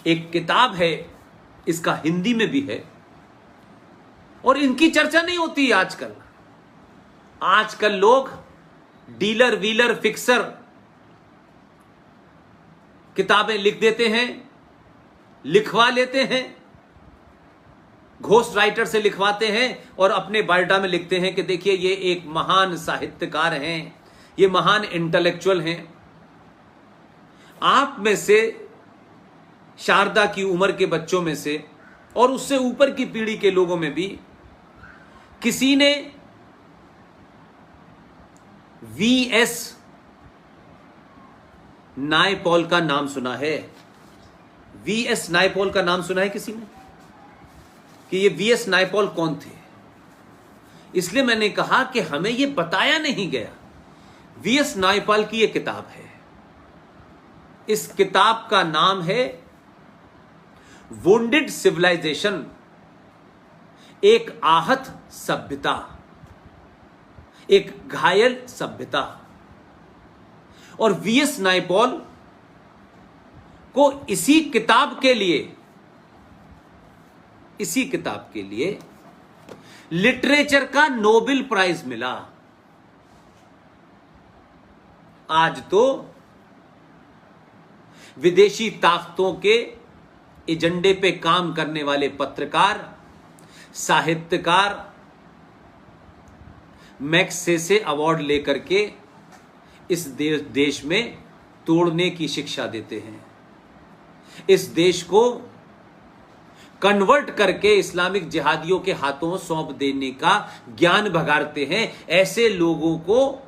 एक किताब है, इसका हिंदी में भी है और इनकी चर्चा नहीं होती आजकल। आजकल लोग डीलर व्हीलर फिक्सर किताबें लिख देते हैं, लिखवा लेते हैं, घोस्ट राइटर से लिखवाते हैं और अपने बायोडाटा में लिखते हैं कि देखिए ये एक महान साहित्यकार हैं, ये महान इंटेलेक्चुअल हैं। आप में से, शारदा की उम्र के बच्चों में से और उससे ऊपर की पीढ़ी के लोगों में भी किसी ने वीएस नायपॉल का नाम सुना है? वीएस नायपॉल का नाम सुना है किसी ने कि ये वीएस नायपॉल कौन थे? इसलिए मैंने कहा कि हमें ये बताया नहीं गया। वीएस नायपॉल की ये किताब है। इस किताब का नाम है वुंडेड सिविलाइजेशन, एक आहत सभ्यता, एक घायल सभ्यता। और वीएस नायपॉल को इसी किताब के लिए लिटरेचर का नोबेल प्राइज मिला। आज तो विदेशी ताकतों के एजेंडे पे काम करने वाले पत्रकार, साहित्यकार मैग्सेसे अवार्ड लेकर के इस देश में तोड़ने की शिक्षा देते हैं। इस देश को कन्वर्ट करके इस्लामिक जिहादियों के हाथों सौंप देने का ज्ञान भगाड़ते हैं। ऐसे लोगों को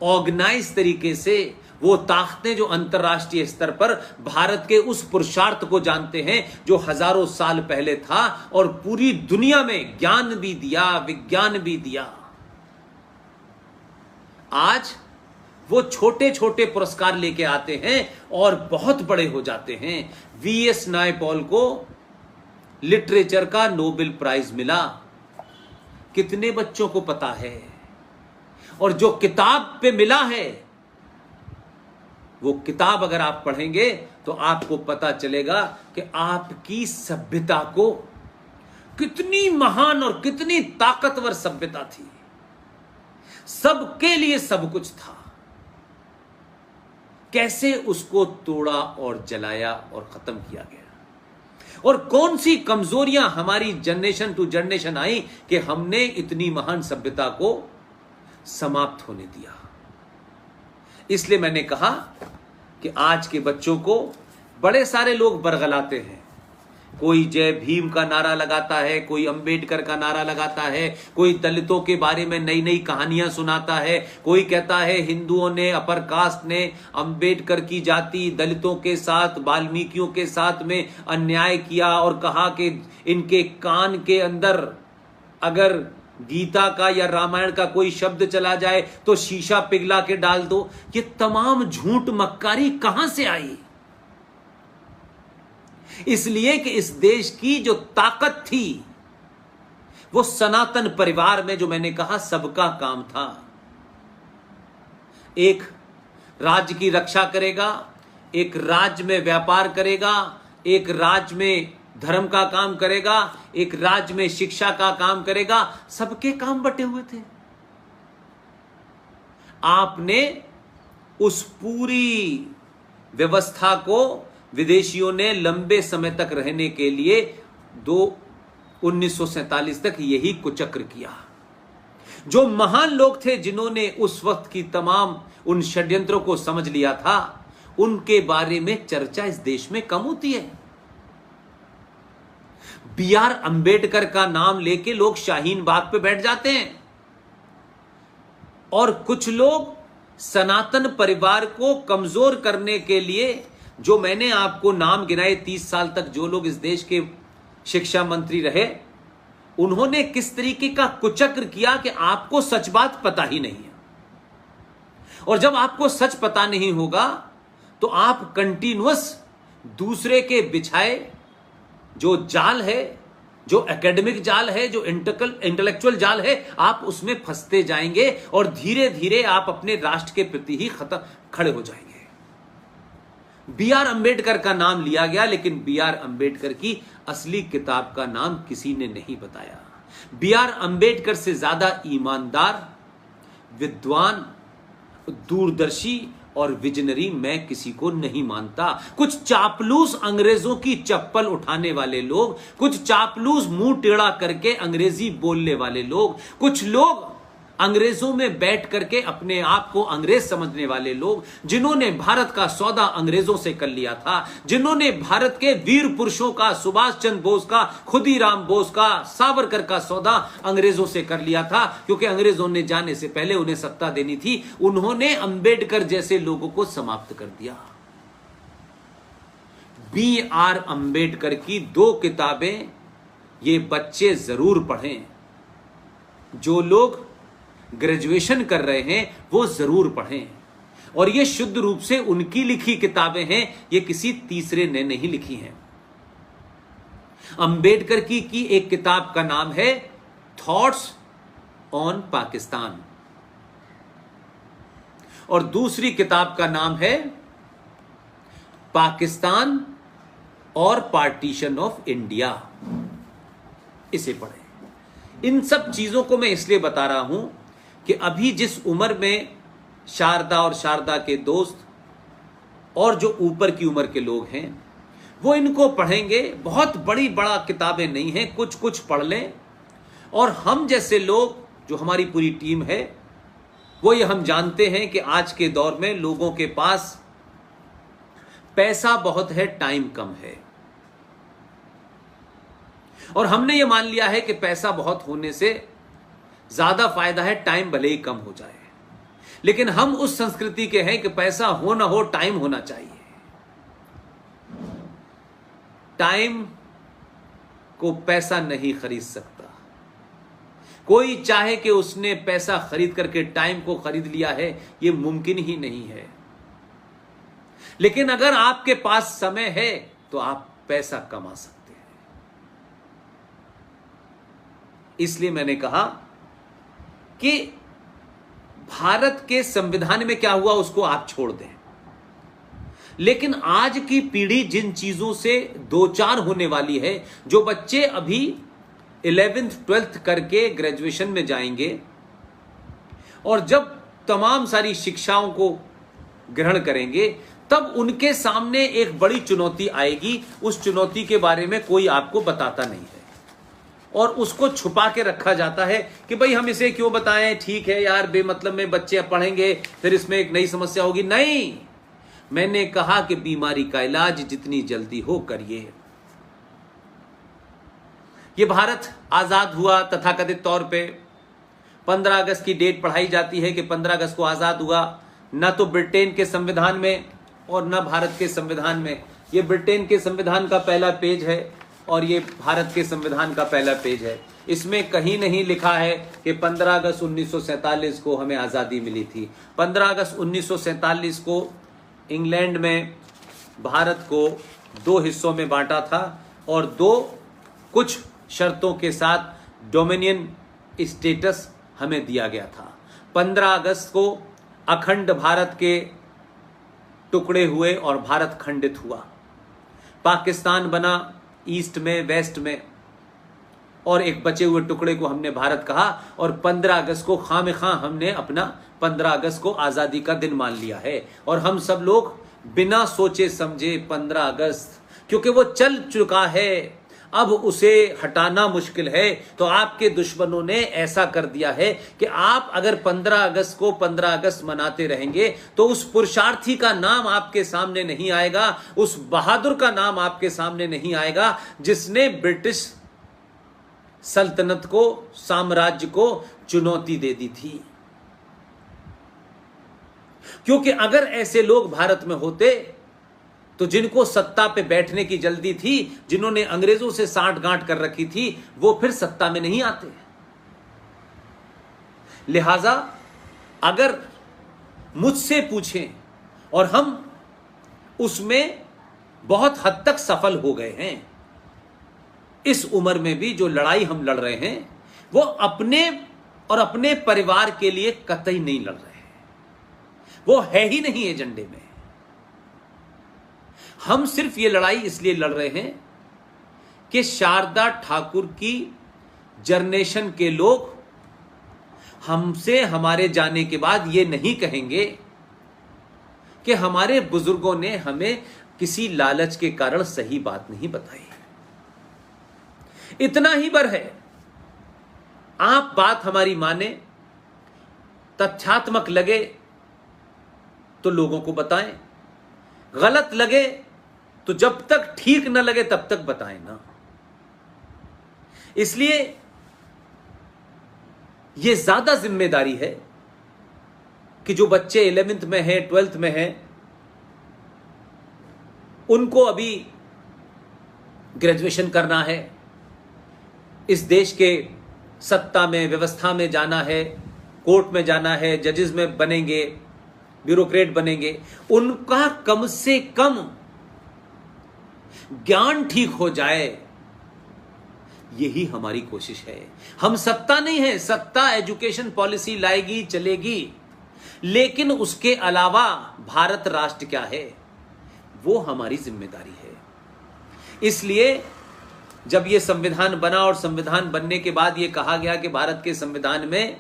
ऑर्गेनाइज तरीके से वो ताकतें जो अंतर्राष्ट्रीय स्तर पर भारत के उस पुरुषार्थ को जानते हैं जो हजारों साल पहले था और पूरी दुनिया में ज्ञान भी दिया, विज्ञान भी दिया, आज वो छोटे छोटे पुरस्कार लेके आते हैं और बहुत बड़े हो जाते हैं। वीएस नायपॉल को लिटरेचर का नोबेल प्राइज मिला। कितने बच्चों को पता है? और जो किताब पे मिला है, वो किताब अगर आप पढ़ेंगे तो आपको पता चलेगा कि आपकी सभ्यता को कितनी महान और कितनी ताकतवर सभ्यता थी। सबके लिए सब कुछ था, कैसे उसको तोड़ा और जलाया और खत्म किया गया। और कौन सी कमजोरियां हमारी जनरेशन टू जनरेशन आई कि हमने इतनी महान सभ्यता को समाप्त होने दिया। इसलिए मैंने कहा कि आज के बच्चों को बड़े सारे लोग बरगलाते हैं। कोई जय भीम का नारा लगाता है, कोई अंबेडकर का नारा लगाता है, कोई दलितों के बारे में नई नई कहानियां सुनाता है, कोई कहता है हिंदुओं ने, अपर कास्ट ने अंबेडकर की जाति दलितों के साथ, वाल्मीकियों के साथ में अन्याय किया और कहा कि इनके कान के अंदर अगर गीता का या रामायण का कोई शब्द चला जाए तो शीशा पिघला के डाल दो। ये तमाम झूठ मक्कारी कहां से आई? इसलिए कि इस देश की जो ताकत थी वो सनातन परिवार में, जो मैंने कहा सबका काम था। एक राज्य की रक्षा करेगा, एक राज्य में व्यापार करेगा, एक राज्य में धर्म का काम करेगा, एक राज्य में शिक्षा का काम करेगा। सबके काम बटे हुए थे। आपने उस पूरी व्यवस्था को विदेशियों ने लंबे समय तक रहने के लिए 1947 तक यही कुचक्र किया। जो महान लोग थे जिन्होंने उस वक्त की तमाम उन षड्यंत्रों को समझ लिया था, उनके बारे में चर्चा इस देश में कम होती है। बी.आर. अंबेडकर का नाम लेके लोग शाहीन बाग पे बैठ जाते हैं और कुछ लोग सनातन परिवार को कमजोर करने के लिए, जो मैंने आपको नाम गिनाए 30 साल तक जो लोग इस देश के शिक्षा मंत्री रहे, उन्होंने किस तरीके का कुचक्र किया कि आपको सच बात पता ही नहीं है। और जब आपको सच पता नहीं होगा तो आप कंटिन्यूअस दूसरे के बिछाए जो जाल है, जो एकेडमिक जाल है, जो इंटेलेक्चुअल जाल है, आप उसमें फंसते जाएंगे और धीरे धीरे आप अपने राष्ट्र के प्रति ही खड़े हो जाएंगे। बी आर अंबेडकर का नाम लिया गया, लेकिन बी आर अंबेडकर की असली किताब का नाम किसी ने नहीं बताया। बी आर अंबेडकर से ज्यादा ईमानदार, विद्वान, दूरदर्शी और विजनरी मैं किसी को नहीं मानता। कुछ चापलूस अंग्रेजों की चप्पल उठाने वाले लोग, कुछ चापलूस मुंह टेढ़ा करके अंग्रेजी बोलने वाले लोग, कुछ लोग अंग्रेजों में बैठ करके अपने आप को अंग्रेज समझने वाले लोग, जिन्होंने भारत का सौदा अंग्रेजों से कर लिया था, जिन्होंने भारत के वीर पुरुषों का, सुभाष चंद्र बोस का, खुदीराम बोस का, सावरकर का सौदा अंग्रेजों से कर लिया था, क्योंकि अंग्रेजों ने जाने से पहले उन्हें सत्ता देनी थी। उन्होंने अंबेडकर जैसे लोगों को समाप्त कर दिया। बी आर अंबेडकर की 2 किताबें ये बच्चे जरूर पढ़ें। जो लोग ग्रेजुएशन कर रहे हैं वो जरूर पढ़ें। और ये शुद्ध रूप से उनकी लिखी किताबें हैं, ये किसी तीसरे ने नहीं लिखी हैं। अंबेडकर की एक किताब का नाम है थॉट्स ऑन पाकिस्तान, और दूसरी किताब का नाम है पाकिस्तान और पार्टीशन ऑफ इंडिया। इसे पढ़ें। इन सब चीजों को मैं इसलिए बता रहा हूं कि अभी जिस उम्र में शारदा और शारदा के दोस्त और जो ऊपर की उम्र के लोग हैं वो इनको पढ़ेंगे। बहुत बड़ा किताबें नहीं हैं, कुछ कुछ पढ़ लें। और हम जैसे लोग, जो हमारी पूरी टीम है, वो ये हम जानते हैं कि आज के दौर में लोगों के पास पैसा बहुत है, टाइम कम है। और हमने ये मान लिया है कि पैसा बहुत होने से ज्यादा फायदा है, टाइम भले ही कम हो जाए। लेकिन हम उस संस्कृति के हैं कि पैसा हो ना हो, टाइम होना चाहिए। टाइम को पैसा नहीं खरीद सकता। कोई चाहे कि उसने पैसा खरीद करके टाइम को खरीद लिया है, यह मुमकिन ही नहीं है। लेकिन अगर आपके पास समय है तो आप पैसा कमा सकते हैं। इसलिए मैंने कहा कि भारत के संविधान में क्या हुआ उसको आप छोड़ दें, लेकिन आज की पीढ़ी जिन चीजों से दो चार होने वाली है, जो बच्चे अभी 11th 12th करके ग्रेजुएशन में जाएंगे और जब तमाम सारी शिक्षाओं को ग्रहण करेंगे, तब उनके सामने एक बड़ी चुनौती आएगी। उस चुनौती के बारे में कोई आपको बताता नहीं है और उसको छुपा के रखा जाता है कि भाई हम इसे क्यों बताएं, ठीक है यार, बेमतलब में बच्चे पढ़ेंगे फिर इसमें एक नई समस्या होगी। नहीं, मैंने कहा कि बीमारी का इलाज जितनी जल्दी हो करिए। यह भारत आजाद हुआ तथाकथित तौर पे 15 अगस्त की डेट पढ़ाई जाती है कि 15 अगस्त को आजाद हुआ। न तो ब्रिटेन के संविधान में और न भारत के संविधान में। यह ब्रिटेन के संविधान का पहला पेज है और ये भारत के संविधान का पहला पेज है। इसमें कहीं नहीं लिखा है कि 15 अगस्त 1947 को हमें आज़ादी मिली थी। 15 अगस्त 1947 को इंग्लैंड में भारत को 2 हिस्सों में बांटा था और 2 कुछ शर्तों के साथ डोमिनियन स्टेटस हमें दिया गया था। 15 अगस्त को अखंड भारत के टुकड़े हुए और भारत खंडित हुआ। पाकिस्तान बना ईस्ट में, वेस्ट में, और एक बचे हुए टुकड़े को हमने भारत कहा। और 15 अगस्त को खामखां हमने अपना 15 अगस्त को आजादी का दिन मान लिया है। और हम सब लोग बिना सोचे समझे 15 अगस्त, क्योंकि वो चल चुका है, अब उसे हटाना मुश्किल है, तो आपके दुश्मनों ने ऐसा कर दिया है कि आप अगर 15 अगस्त को 15 अगस्त मनाते रहेंगे तो उस पुरुषार्थी का नाम आपके सामने नहीं आएगा, उस बहादुर का नाम आपके सामने नहीं आएगा जिसने ब्रिटिश सल्तनत को, साम्राज्य को चुनौती दे दी थी। क्योंकि अगर ऐसे लोग भारत में होते तो जिनको सत्ता पे बैठने की जल्दी थी, जिन्होंने अंग्रेजों से साठ गांठ कर रखी थी, वो फिर सत्ता में नहीं आते। लिहाजा अगर मुझसे पूछें, और हम उसमें बहुत हद तक सफल हो गए हैं, इस उम्र में भी जो लड़ाई हम लड़ रहे हैं वो अपने और अपने परिवार के लिए कतई नहीं लड़ रहे हैं, वो है ही नहीं एजेंडे में। हम सिर्फ ये लड़ाई इसलिए लड़ रहे हैं कि शारदा ठाकुर की जनरेशन के लोग हमसे हमारे जाने के बाद ये नहीं कहेंगे कि हमारे बुजुर्गों ने हमें किसी लालच के कारण सही बात नहीं बताई। इतना ही बर है, आप बात हमारी माने, तथ्यात्मक लगे तो लोगों को बताएं, गलत लगे तो जब तक ठीक न लगे तब तक बताएं ना। इसलिए यह ज्यादा जिम्मेदारी है कि जो बच्चे 11th में हैं, 12th में हैं, उनको अभी ग्रेजुएशन करना है, इस देश के सत्ता में, व्यवस्था में जाना है, कोर्ट में जाना है, जजेस में बनेंगे, ब्यूरोक्रेट बनेंगे, उनका कम से कम ज्ञान ठीक हो जाए, यही हमारी कोशिश है। हम सत्ता नहीं है, सत्ता एजुकेशन पॉलिसी लाएगी, चलेगी, लेकिन उसके अलावा भारत राष्ट्र क्या है वो हमारी जिम्मेदारी है। इसलिए जब यह संविधान बना और संविधान बनने के बाद यह कहा गया कि भारत के संविधान में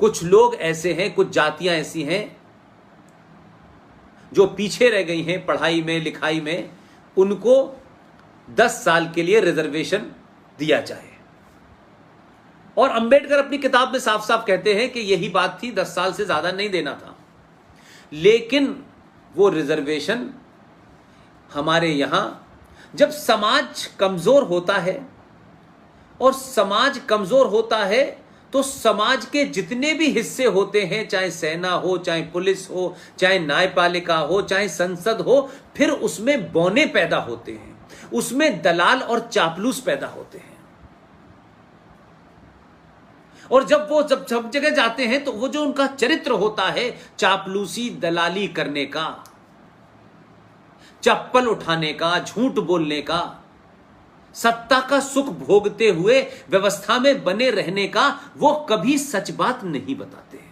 कुछ लोग ऐसे हैं, कुछ जातियां ऐसी हैं जो पीछे रह गई हैं पढ़ाई में, लिखाई में, उनको 10 साल के लिए रिजर्वेशन दिया जाए। और अंबेडकर अपनी किताब में साफ साफ कहते हैं कि यही बात थी, 10 साल से ज्यादा नहीं देना था। लेकिन वो रिजर्वेशन हमारे यहां जब समाज कमजोर होता है, और समाज कमजोर होता है तो समाज के जितने भी हिस्से होते हैं, चाहे सेना हो, चाहे पुलिस हो, चाहे न्यायपालिका हो, चाहे संसद हो, फिर उसमें बौने पैदा होते हैं, उसमें दलाल और चापलूस पैदा होते हैं। और जब वो सब जगह जाते हैं तो वो जो उनका चरित्र होता है चापलूसी, दलाली करने का, चप्पल उठाने का, झूठ बोलने का, सत्ता का सुख भोगते हुए व्यवस्था में बने रहने का, वो कभी सच बात नहीं बताते हैं।